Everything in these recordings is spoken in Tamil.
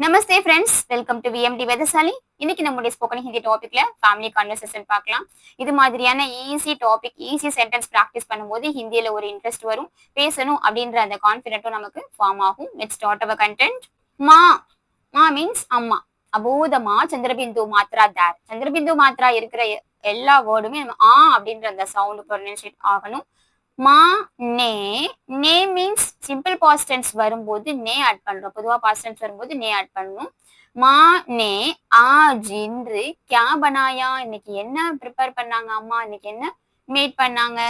Namaste friends, welcome to V M D வெதசாலி. இன்னைக்கு நம்முடைய ஸ்போக்கன் ஹிந்தி டாபிக்ல ஃபேமிலி கான்வர்சேஷன் பார்க்கலாம். இது மாதிரியான easy topic, easy sentence practice பண்ணும்போது ஹிந்தியில ஒரு இன்ட்ரெஸ்ட் வரும், பேசணும் அப்படின்ற அந்த கான்ஃபிடென்ட்டும் நமக்கு ஃபார்ம் ஆகும். Let's start our content. மா மா மீன்ஸ் அம்மா. அபோதமா சந்திரபிந்து மாத்ரா தார். சந்திரபிந்து மாத்ரா இருக்கிற எல்லா வேர்டுமே நம்ம அப்படின்ற அந்த சவுண்ட் ப்ரொனன்சியேட் ஆகணும். மா நே நே மீன்ஸ் சிம்பிள் பாஸ்ட் டென்ஸ் வரும்போது நே ஆட் பண்றோம். பொதுவா பாஸ்ட் டென்ஸ் வரும்போது நே ஆட் பண்ணணும். மா நே ஆஜ் இன்று கியா பனாயா, இன்னைக்கு என்ன ப்ரிப்பேர் பண்ணாங்க அம்மா, இன்னைக்கு என்ன மேட் பண்ணாங்க.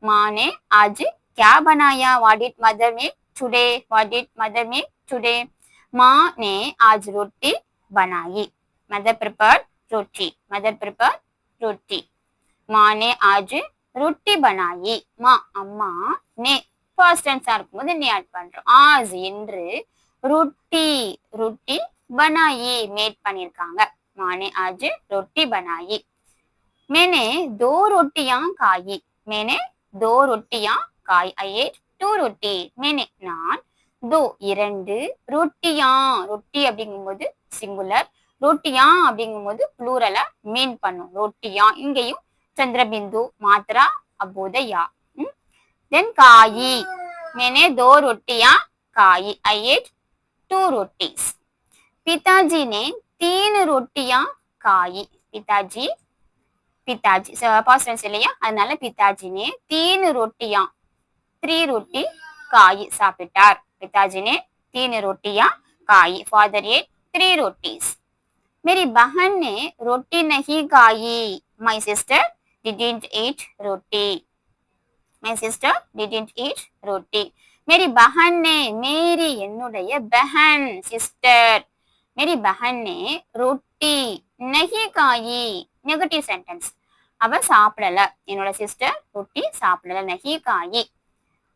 மா நே ஆஜ் கியா பனாயா, what did mother make today, what did mother make today. மா நே ஆஜ் ரொட்டி बनाई, mother prepared roti, mother prepared roti. माँ ने आज ரொட்டி बनाई. மா அம்மா, நே ஃபர்ஸ்ட் டென்ஸா இருக்கும்போது நே ஆட் பண்றோம். ஆஸ் என்று ரொட்டி ரொட்டி बनाई மேட் பண்ணிருக்காங்க. மானே ஆஜ் ரொட்டி बनाई. मैंने दो रोटियां खाई. मैंने दो रोटियां खाई. I ate two रोटी. मैंने நான் दो இரண்டு ரொட்டியா, ரொட்டி அப்படிங்கும்போது சிங்குலர், ரொட்டியா அப்படிங்கும்போது ப்ளூரலா மீன் பண்ணும். ரொட்டியா இங்கேயும் चंद्रबिंदु मात्रा अबोधया. देन काई, मैंने दो रोटियां खाई. I ate two rotis. पिताजी ने तीन रोटियां खाई. पिताजी पिताजी पास्ट टेंस இல்லையா, அதனால पिताजी ने तीन रोटियां थ्री रोटी खाई சாப்பிட்டார். पिताजी ने तीन रोटियां खाई. Father ate three rotis. मेरी बहन ने रोटी नहीं खाई. My sister didn't eat roti. My sister didn't eat roti. मेरी बहन ने, मेरी என்னுடைய बहन sister, मेरी बहन ने रोटी नहीं खाई. Negative sentence. அவ சாப்பிடல, என்னோட சிஸ்டர் ரொட்டி சாப்பிடல. नहीं खाई.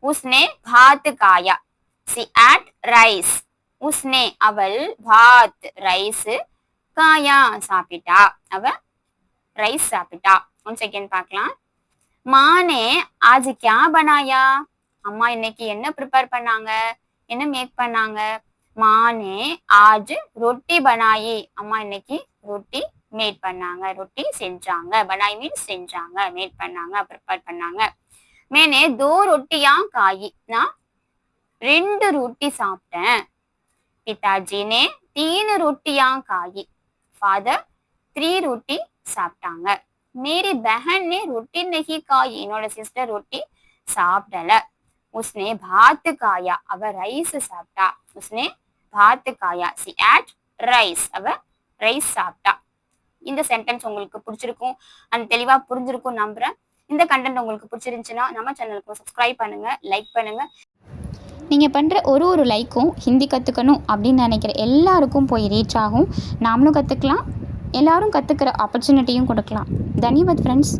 उसने भात खाया. she ate rice. उसने அவள், भात ரைஸ், காயா சாப்பிட்டா, அவ ரைஸ் சாப்பிட்டா. ஒன் செகண்ட் பார்க்கலாம். மானே ஆஜ் கியா பனாயா, அம்மா இன்னைக்கு என்ன ப்ரிப்பேர் பண்ணாங்க, என்ன மேக் பண்ணாங்க. மானே ஆஜ் ரொட்டி பனாயி, அம்மா இன்னைக்கு ரொட்டி மேட் பண்ணாங்க, ரொட்டி செஞ்சாங்க. பனாய் மீன்ஸ் செஞ்சாங்க, மேட் பண்ணாங்க, ப்ரிப்பேர் பண்ணாங்க. மேனே தோ ரொட்டியா காயி, நான் ரெண்டு ரொட்டி சாப்பிட்டேன். पिताजी ने तीन रोटियां खाई. फादर थ्री रोटी சாப்பிட்டாங்க. मेरी बहन ने रोटी नहीं खाई, என்னோட சிஸ்டர் ரொட்டி சாப்பிடல. उसने भात खाया, அவ ரைஸ் சாப்பிட்டா. उसने भात खाया. she ate rice, அவ ரைஸ் சாப்பிட்டா. இந்த சென்டென்ஸ் உங்களுக்கு பிடிச்சிருக்கும் அண்ட் தெளிவா புரிஞ்சிருக்கும் நம்புறேன். இந்த கண்டென்ட் உங்களுக்கு பிடிச்சிருந்துச்சுன்னா நம்ம சேனலுக்கு சப்ஸ்கிரைப் பண்ணுங்க, லைக் பண்ணுங்க. நீங்கள் பண்ணுற ஒரு லைக்கும் ஹிந்தி கற்றுக்கணும் அப்படின்னு நினைக்கிற எல்லாருக்கும் போய் ரீச் ஆகும். நாமளும் கற்றுக்கலாம், எல்லோரும் கற்றுக்கிற ஆப்பர்ச்சுனிட்டியும் கொடுக்கலாம். தன்யவாத் ஃப்ரெண்ட்ஸ்.